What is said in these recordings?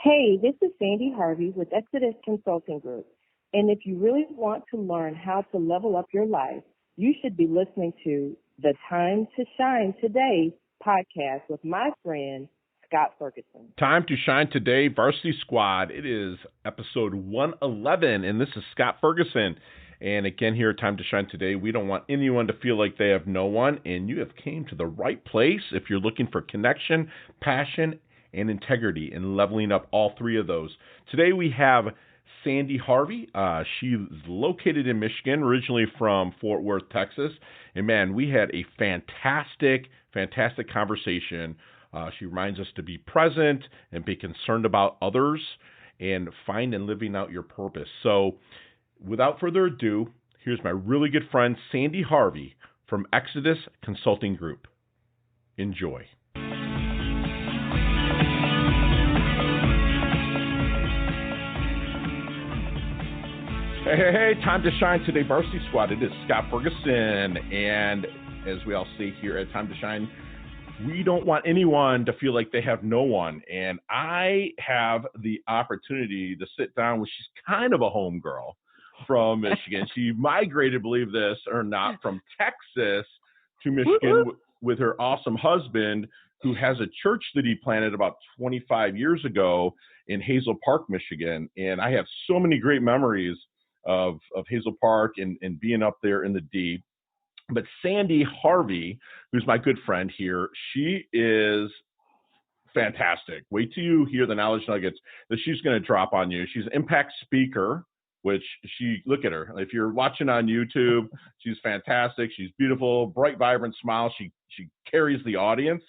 Hey, this is Sandy Harvey with Exodus Consulting Group. And if you really want to learn how to level up your life, you should be listening to the Time to Shine Today podcast with my friend, Scott Ferguson. Time to Shine Today, Varsity Squad. It is episode 111, and this is Scott Ferguson. And again, here at Time to Shine Today, we don't want anyone to feel like they have no one, and you have came to the right place if you're looking for connection, passion, and integrity, and leveling up all three of those. Today we have Sandy Harvey. She's located in Michigan, originally from Fort Worth, Texas. And man, we had a fantastic conversation. She reminds us to be present and be concerned about others and find and living out your purpose. So without further ado, here's my really good friend, Sandy Harvey from Exodus Consulting Group. Enjoy. Hey, time to shine today, Varsity Squad. It is Scott Ferguson, and as we all say here at Time to Shine, we don't want anyone to feel like they have no one, and I have the opportunity to sit down with, she's kind of a homegirl from Michigan. She migrated, believe this or not, from Texas to Michigan with her awesome husband, who has a church that he planted about 25 years ago in Hazel Park, Michigan, and I have so many great memories of Hazel Park and being up there in the D. But Sandy Harvey, who's my good friend here, she is fantastic. Wait till you hear the knowledge nuggets that she's going to drop on you. She's an impact speaker, which look at her. If you're watching on YouTube, she's fantastic. She's beautiful, bright, vibrant smile. She carries the audience.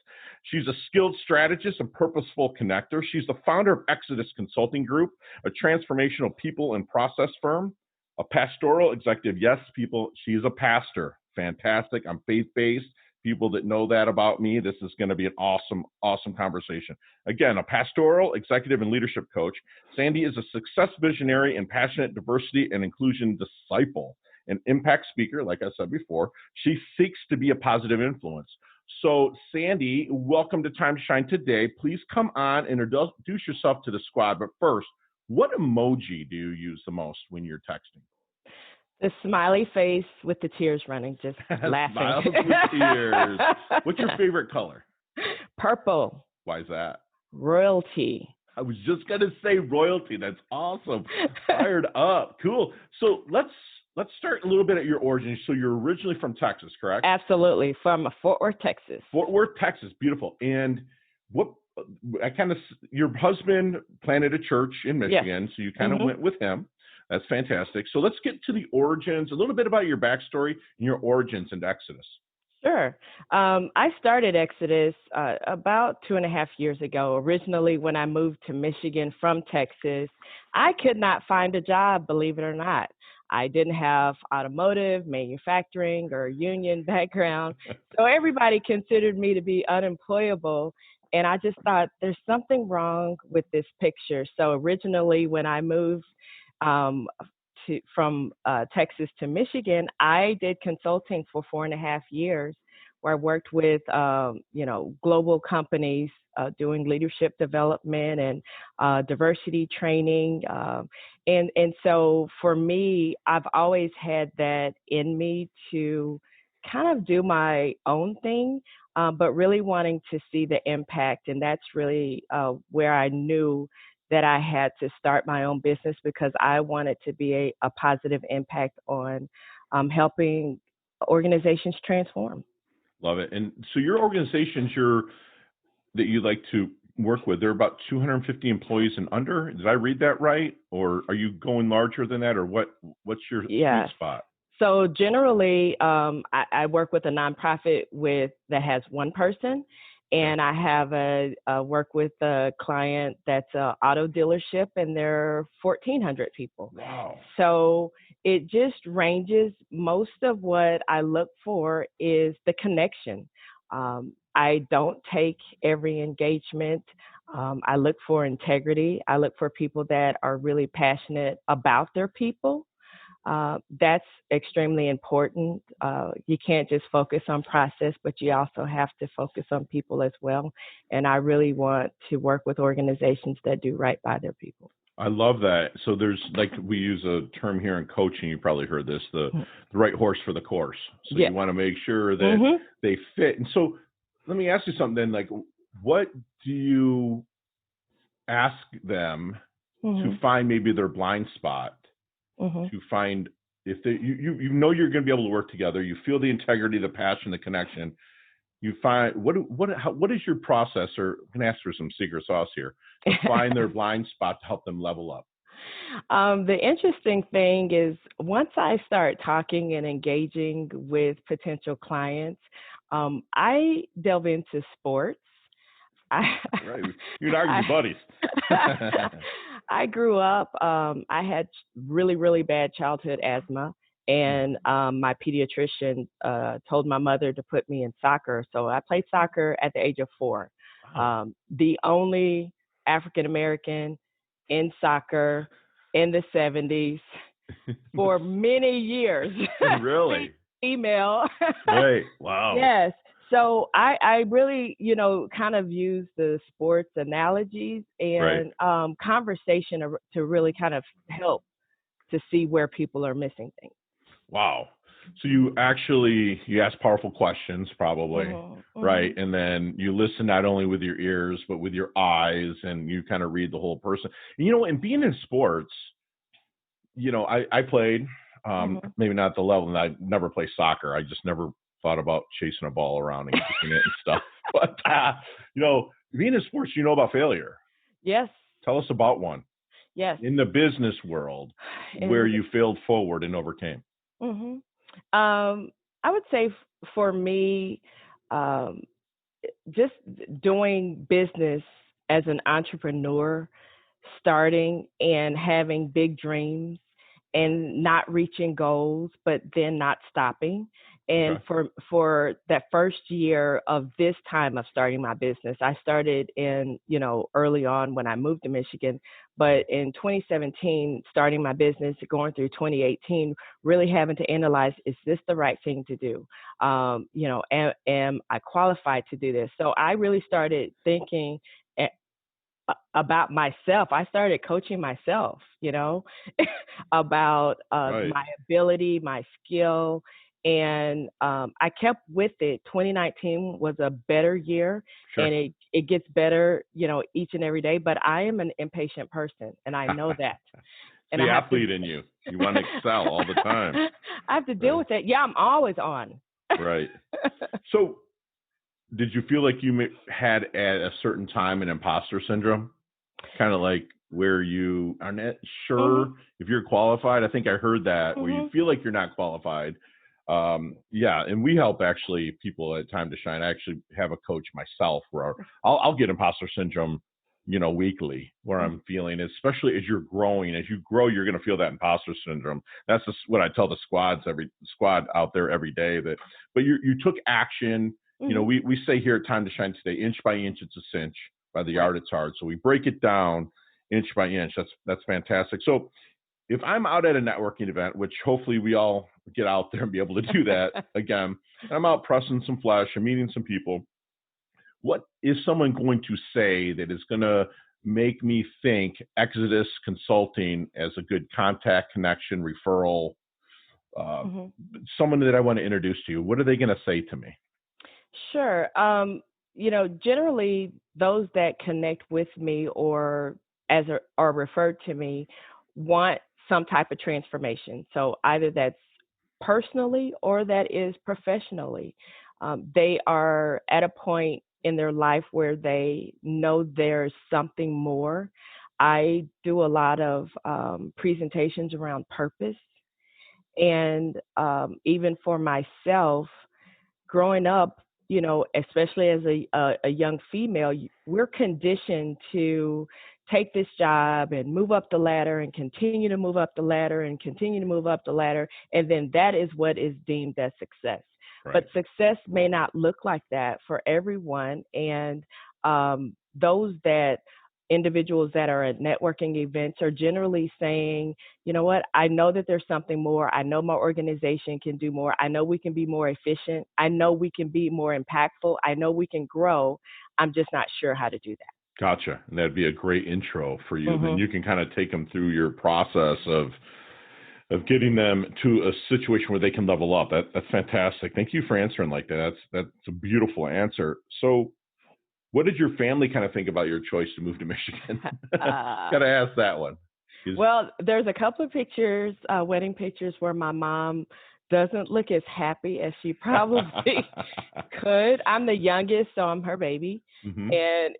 She's a skilled strategist and purposeful connector. She's the founder of Exodus Consulting Group, a transformational people and process firm, a pastoral executive. Yes, people, she's a pastor. Fantastic. I'm faith-based. People that know that about me, this is going to be an awesome conversation. Again, a pastoral executive and leadership coach. Sandy is a success visionary and passionate diversity and inclusion disciple. An impact speaker, like I said before. She seeks to be a positive influence. So, Sandy, welcome to Time to Shine Today. Please come on and introduce yourself to the squad. But first, what emoji do you use the most when you're texting? The smiley face with the tears running, just laughing. Smiles with tears. What's your favorite color? Purple. Why is that? Royalty. I was just going to say royalty. That's awesome. Fired up. Cool. So let's start a little bit at your origins. So you're originally from Texas, correct? Absolutely. From Fort Worth, Texas. Fort Worth, Texas. Beautiful. And your husband planted a church in Michigan, yes. So you kind of went with him. That's fantastic. So let's get to the origins, a little bit about your backstory and your origins into Exodus. Sure. I started Exodus about 2.5 years ago. Originally, when I moved to Michigan from Texas, I could not find a job, believe it or not. I didn't have automotive, manufacturing, or union background. So everybody considered me to be unemployable. And I just thought there's something wrong with this picture. So originally, when I moved from Texas to Michigan, I did consulting for 4.5 years, where I worked with global companies doing leadership development and diversity training, and so for me, I've always had that in me to kind of do my own thing, but really wanting to see the impact, and that's really where I knew that I had to start my own business, because I wanted to be a positive impact on helping organizations transform. Love it. And so your organizations that you like to work with, they're about 250 employees and under. Did I read that right? Or are you going larger than that? Or what's your sweet spot? So generally, I work with a nonprofit that has one person. And I have work with a client that's an auto dealership, and there are 1,400 people. Wow. So it just ranges. Most of what I look for is the connection. I don't take every engagement. I look for integrity. I look for people that are really passionate about their people. That's extremely important. You can't just focus on process, but you also have to focus on people as well. And I really want to work with organizations that do right by their people. I love that. So there's like we use a term here in coaching. You probably heard this: the right horse for the course. So Yeah. you want to make sure that they fit. And so let me ask you something. Then, like, what do you ask them to find maybe their blind spot? To find if they you know you're going to be able to work together. You feel the integrity, the passion, the connection. You find what is your process? Or I'm going to ask for some secret sauce here to find their blind spot to help them level up. The interesting thing is once I start talking and engaging with potential clients, I delve into sports. Right, you'd argue buddies. I grew up. I had really, really bad childhood asthma, and my pediatrician told my mother to put me in soccer. So I played soccer at the age of 4. Wow. The only African American in soccer in the 70s for many years. Really? Female. Right. Wow. Yes. So I really, kind of use the sports analogies and conversation to really kind of help to see where people are missing things. Wow. So you ask powerful questions, probably, right? And then you listen not only with your ears, but with your eyes, and you kind of read the whole person. And being in sports, I played, maybe not at the level, and I never played soccer. I just never thought about chasing a ball around and kicking it and stuff. But, being in sports, you know about failure. Yes. Tell us about one. Yes. In the business world where you failed forward and overcame. I would say for me, just doing business as an entrepreneur, starting and having big dreams and not reaching goals, but then not stopping. And for that first year of this time of starting my business, I started in, early on when I moved to Michigan, but in 2017, starting my business, going through 2018, really having to analyze, is this the right thing to do? Am I qualified to do this? So I really started thinking about myself. I started coaching myself, about my ability, my skill. And I kept with it. 2019 was a better year, and it gets better, each and every day. But I am an impatient person, and I know that. And the athlete in you. You want to excel all the time. I have to deal with it. Yeah, I'm always on. Right. So did you feel like you had at a certain time an imposter syndrome? Kind of like where you are not sure if you're qualified. I think I heard that where you feel like you're not qualified. And we help actually people at Time to Shine. I actually have a coach myself where I'll get imposter syndrome, weekly, where I'm feeling, especially as you're growing. As you grow, you're going to feel that imposter syndrome. That's just what I tell the squad out there every day. But you took action. We say here at Time to Shine today, inch by inch, it's a cinch. By the yard, it's hard. So we break it down inch by inch. That's fantastic. So if I'm out at a networking event, which hopefully we all get out there and be able to do that again, and I'm out pressing some flesh and meeting some people, what is someone going to say that is going to make me think Exodus Consulting as a good contact, connection, referral, someone that I want to introduce to you? What are they going to say to me? Sure. Generally those that connect with me or are referred to me want some type of transformation. So either that's personally or that is professionally. They are at a point in their life where they know there's something more. I do a lot of presentations around purpose. And even for myself, growing up, especially as a young female, we're conditioned to take this job and move up the ladder and continue to move up the ladder and continue to move up the ladder. And then that is what is deemed as success. Right. But success may not look like that for everyone. And those that individuals that are at networking events are generally saying, you know what, I know that there's something more. I know my organization can do more. I know we can be more efficient. I know we can be more impactful. I know we can grow. I'm just not sure how to do that. Gotcha. And that'd be a great intro for you. Then Mm-hmm. you can kind of take them through your process of getting them to a situation where they can level up. That's fantastic. Thank you for answering like that. That's a beautiful answer. So what did your family kind of think about your choice to move to Michigan? Got to ask that one. Well, there's a couple of pictures, wedding pictures, where my mom doesn't look as happy as she probably could. I'm the youngest, so I'm her baby, Mm-hmm. and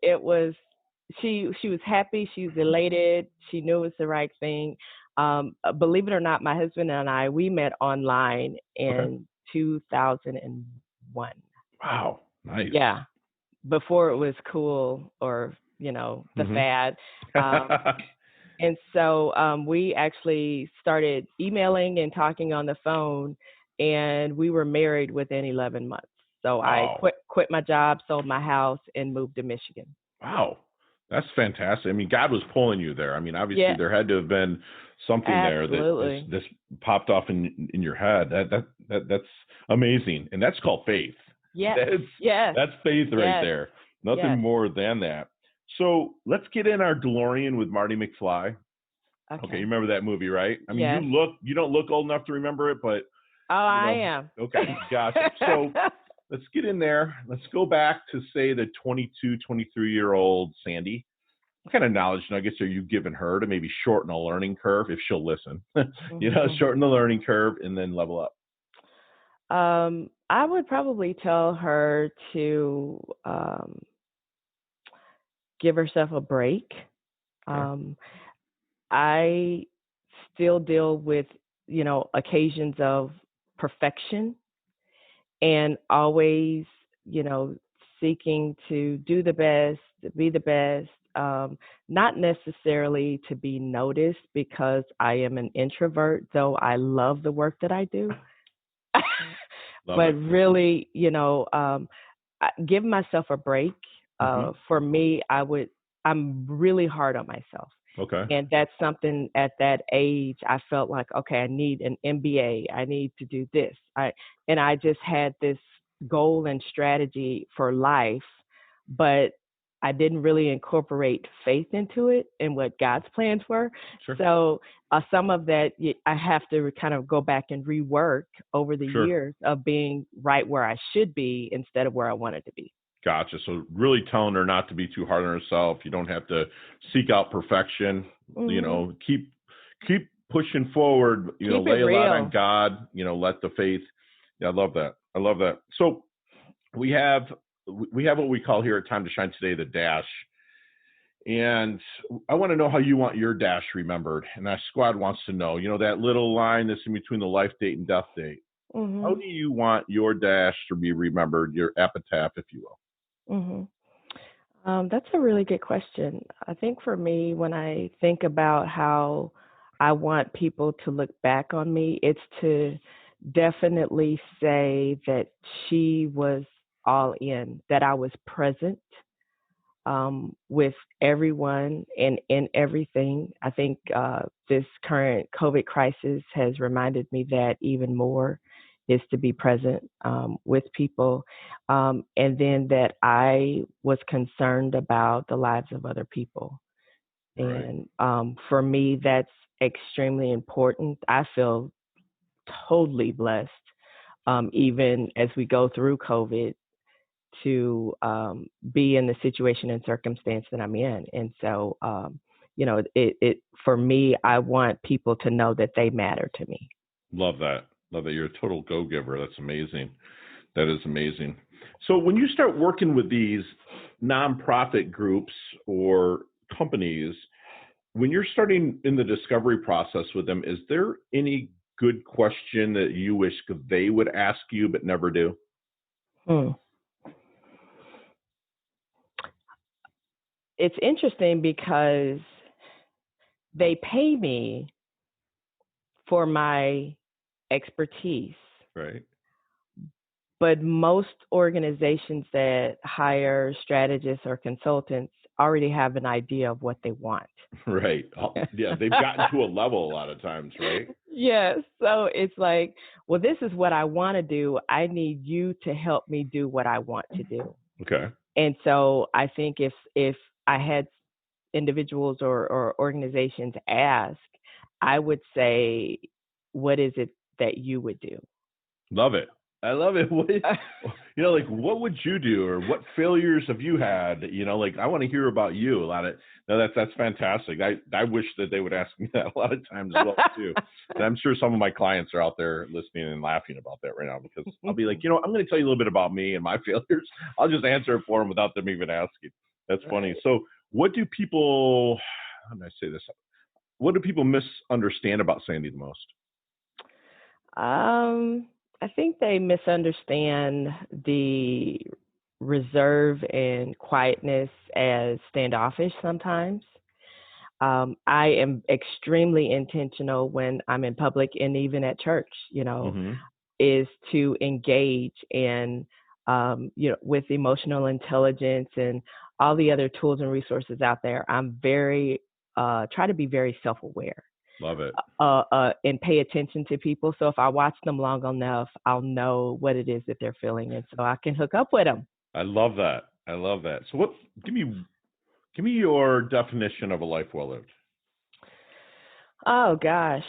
she was happy, she was elated, she knew it was the right thing. Believe it or not, my husband and I, we met online in 2001. Wow, nice. Yeah, before it was cool or the fad. And so we actually started emailing and talking on the phone, and we were married within 11 months. So Wow. I quit my job, sold my house, and moved to Michigan. Wow, that's fantastic. I mean, God was pulling you there. I mean, obviously there had to have been something there that this popped off in your head. That's amazing, and that's called faith. That's faith right there. Nothing more than that. So let's get in our DeLorean with Marty McFly. Okay, you remember that movie, right? I mean, you don't look old enough to remember it, but I am. Okay, gotcha. So let's get in there. Let's go back to, say, the 22, 23-year-old Sandy. What kind of knowledge nuggets are you giving her to maybe shorten a learning curve if she'll listen? Shorten the learning curve and then level up. I would probably tell her to give herself a break. I still deal with, occasions of perfection and always, seeking to do the best, to be the best, not necessarily to be noticed, because I am an introvert, though I love the work that I do. But really, give myself a break. For me, I'm really hard on myself. Okay. And that's something at that age, I felt like, okay, I need an MBA. I need to do this. I just had this goal and strategy for life, but I didn't really incorporate faith into it and what God's plans were. Sure. So some of that I have to kind of go back and rework over the years of being right where I should be instead of where I wanted to be. Gotcha. So really telling her not to be too hard on herself. You don't have to seek out perfection. Keep pushing forward. Lay a lot on God. Let the faith. Yeah, I love that. So we have what we call here at Time to Shine today the dash. And I want to know how you want your dash remembered. And our squad wants to know, that little line that's in between the life date and death date. How do you want your dash to be remembered, your epitaph, if you will? That's a really good question. I think for me, when I think about how I want people to look back on me, it's to definitely say that she was all in, that I was present with everyone and in everything. I think this current COVID crisis has reminded me that even more is to be present with people. And then that I was concerned about the lives of other people. And for me, that's extremely important. I feel totally blessed, even as we go through COVID, to be in the situation and circumstance that I'm in. And so, it for me, I want people to know that they matter to me. Love that. You're a total go-giver. That's amazing. That is amazing. So when you start working with these nonprofit groups or companies, when you're starting in the discovery process with them, is there any good question that you wish they would ask you but never do? It's interesting because they pay me for my expertise. Right. But most organizations that hire strategists or consultants already have an idea of what they want. Right. Yeah, they've gotten to a level a lot of times, right? Yes. So it's like, well, this is what I want to do. I need you to help me do what I want to do. Okay. And so I think if I had individuals or organizations ask, I would say, what is it that you would do? Love it. I love it. What, like, what would you do, or what failures have you had? Like, I want to hear about you a lot of. No, that's fantastic. I wish that they would ask me that a lot of times as well too. And I'm sure some of my clients are out there listening and laughing about that right now, because I'll be like, I'm going to tell you a little bit about me and my failures. I'll just answer it for them without them even asking. That's funny. So, what do people? How do I say this? What do people misunderstand about Sandy the most? I think they misunderstand the reserve and quietness as standoffish sometimes. I am extremely intentional when I'm in public and even at church, Mm-hmm. is to engage and, with emotional intelligence and all the other tools and resources out there. I'm try to be very self-aware. Love it. And pay attention to people. So if I watch them long enough, I'll know what it is that they're feeling, and so I can hook up with them. I love that. So give me your definition of a life well lived. Oh gosh,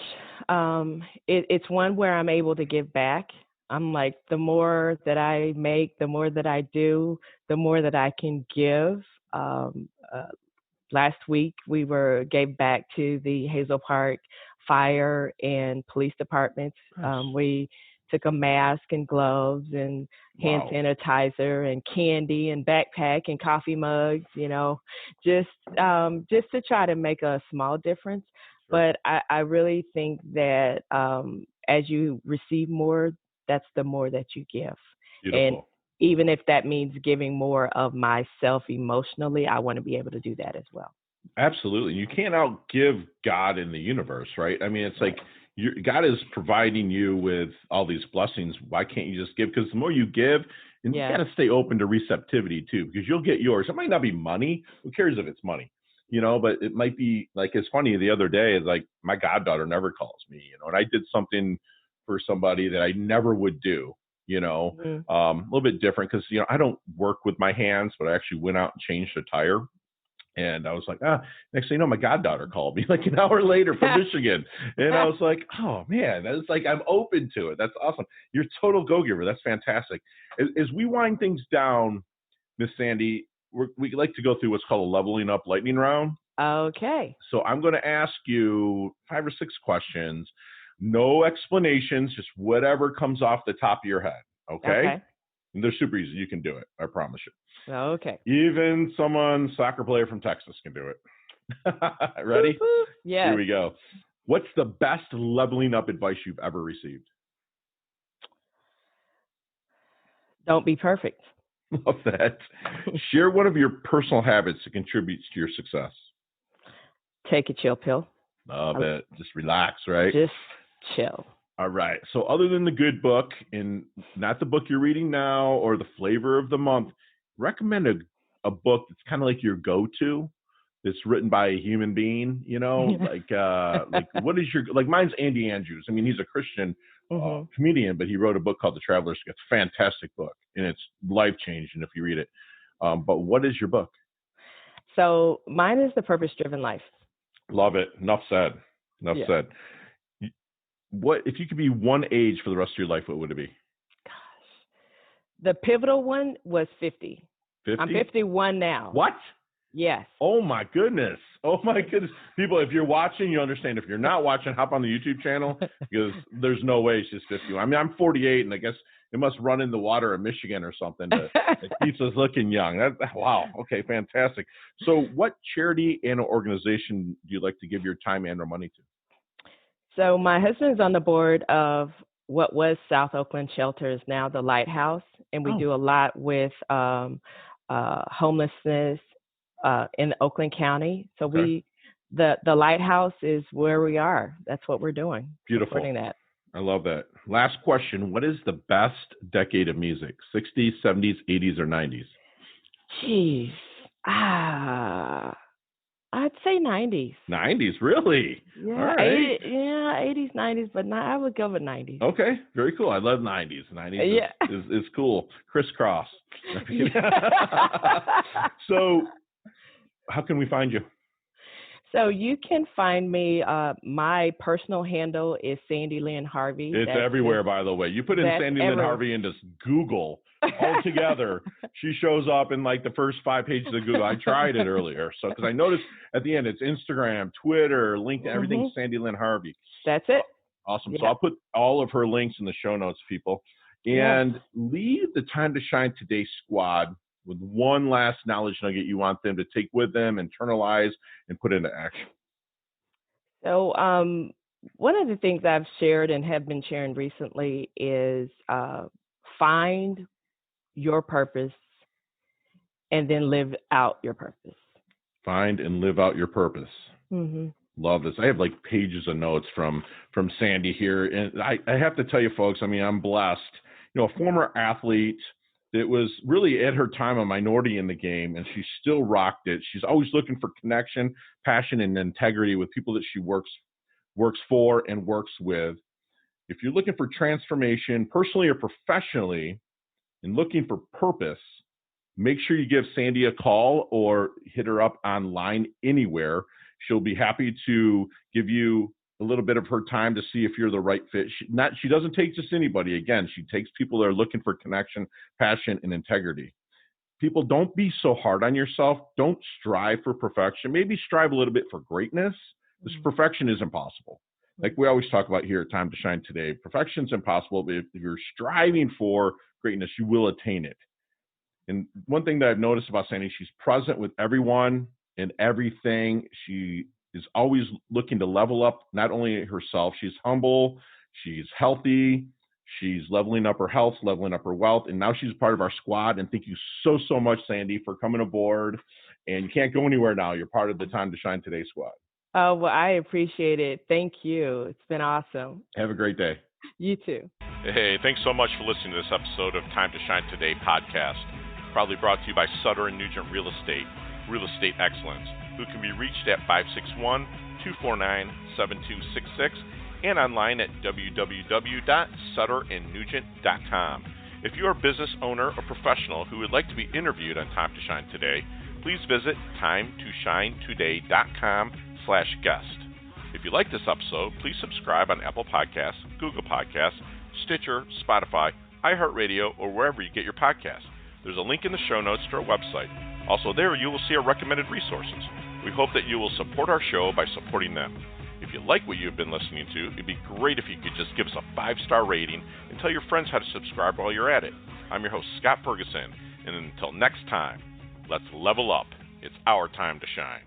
it's one where I'm able to give back. I'm like, the more that I make, the more that I do, the more that I can give. Last week we gave back to the Hazel Park Fire and Police Departments. Nice. We took a mask and gloves and hand sanitizer and candy and backpack and coffee mugs, just to try to make a small difference. Sure. But I really think that as you receive more, that's the more that you give. Beautiful. And even if that means giving more of myself emotionally, I want to be able to do that as well. Absolutely. You can't outgive God in the universe, right? I mean, it's like God is providing you with all these blessings. Why can't you just give? Because the more you give, and you got to stay open to receptivity too, because you'll get yours. It might not be money. Who cares if it's money? But it might be like, it's funny, the other day, it's like my goddaughter never calls me, and I did something for somebody that I never would do. Mm-hmm. A little bit different because, I don't work with my hands, but I actually went out and changed a tire. And I was like, next thing you know, my goddaughter called me like an hour later from Michigan. And I was like, oh man, that's like, I'm open to it. That's awesome. You're a total go-giver. That's fantastic. As we wind things down, Miss Sandy, we like to go through what's called a leveling up lightning round. Okay. So I'm going to ask you 5 or 6 questions. No explanations, just whatever comes off the top of your head. Okay? And they're super easy. You can do it. I promise you. Okay. Even soccer player from Texas can do it. Ready? Yeah. Here we go. What's the best leveling up advice you've ever received? Don't be perfect. Love that. Share one of your personal habits that contributes to your success. Take a chill pill. Love it. Just relax, right? Just chill. All right. So other than the good book, and not the book you're reading now or the flavor of the month, recommend a book that's kind of like your go-to, that's written by a human being, like what is like mine's Andy Andrews. I mean, he's a Christian comedian, but he wrote a book called The Traveler's Gift. It's a fantastic book, and it's life-changing if you read it. But what is your book? So mine is The Purpose-Driven Life. Love it. Enough said. Said. What if you could be one age for the rest of your life? What would it be? Gosh, the pivotal one was 50. 50? I'm 51 now. What? Yes. Oh my goodness. People, if you're watching, you understand. If you're not watching, hop on the YouTube channel, because there's no way she's 51. I mean, I'm 48, and I guess it must run in the water in Michigan or something that keeps us looking young. Wow. Okay, fantastic. So what charity and organization do you like to give your time and or money to? So my husband's on the board of what was South Oakland Shelters, now the Lighthouse, and we do a lot with homelessness in Oakland County. So the Lighthouse is where we are. That's what we're doing. Beautiful. Supporting that. I love that. Last question. What is the best decade of music? 60s, 70s, 80s, or 90s? Jeez. Ah, I'd say 90s. 90s, really? All Yeah, right. 80s, 90s, but I would go with 90s. Okay, very cool. I love 90s. 90s Yeah. is cool. Crisscross. Yeah. So, how can we find you? So you can find me. My personal handle is Sandy Lynn Harvey. It's everywhere, by the way. You put in That's Sandy Lynn Harvey into Google altogether, she shows up in like the first 5 pages of Google. I tried it earlier, so because I noticed at the end it's Instagram, Twitter, LinkedIn, everything's Sandy Lynn Harvey. That's it. Awesome. Yep. So I'll put all of her links in the show notes, people. And leave the Time to Shine Today squad with one last knowledge nugget you want them to take with them, internalize, and put into action. So one of the things I've shared and have been sharing recently is find your purpose and then live out your purpose. Find and live out your purpose. Mm-hmm. Love this. I have like pages of notes from Sandy here. And I have to tell you, folks, I mean, I'm blessed. You know, a former athlete that was really at her time a minority in the game, and she still rocked it. She's always looking for connection, passion, and integrity with people that she works for and works with. If you're looking for transformation, personally or professionally, and looking for purpose, make sure you give Sandy a call or hit her up online anywhere. She'll be happy to give you a little bit of her time to see if you're the right fit. She doesn't take just anybody. Again, she takes people that are looking for connection, passion, and integrity. People, don't be so hard on yourself. Don't strive for perfection. Maybe strive a little bit for greatness. This perfection is impossible. Like we always talk about here at Time to Shine Today, perfection is impossible, but if you're striving for greatness, you will attain it. And one thing that I've noticed about Sandy, she's present with everyone and everything. She is always looking to level up, not only herself, she's humble, she's healthy, she's leveling up her health, leveling up her wealth, and now she's part of our squad. And thank you so much, Sandy, for coming aboard. And you can't go anywhere now. You're part of the Time to Shine Today squad. Oh, well, I appreciate it. Thank you. It's been awesome. Have a great day. You too. Hey, thanks so much for listening to this episode of Time to Shine Today podcast. Proudly brought to you by Sutter & Nugent Real Estate Excellence, who can be reached at 561-249-7266 and online at www.sutterandnugent.com. If you're a business owner or professional who would like to be interviewed on Time to Shine Today, please visit timetoshinetoday.com/guest. If you like this episode, please subscribe on Apple Podcasts, Google Podcasts, Stitcher, Spotify, iHeartRadio, or wherever you get your podcasts. There's a link in the show notes to our website. Also there, you will see our recommended resources. We hope that you will support our show by supporting them. If you like what you've been listening to, it'd be great if you could just give us a 5-star rating and tell your friends how to subscribe while you're at it. I'm your host, Scott Ferguson, and until next time, let's level up. It's our time to shine.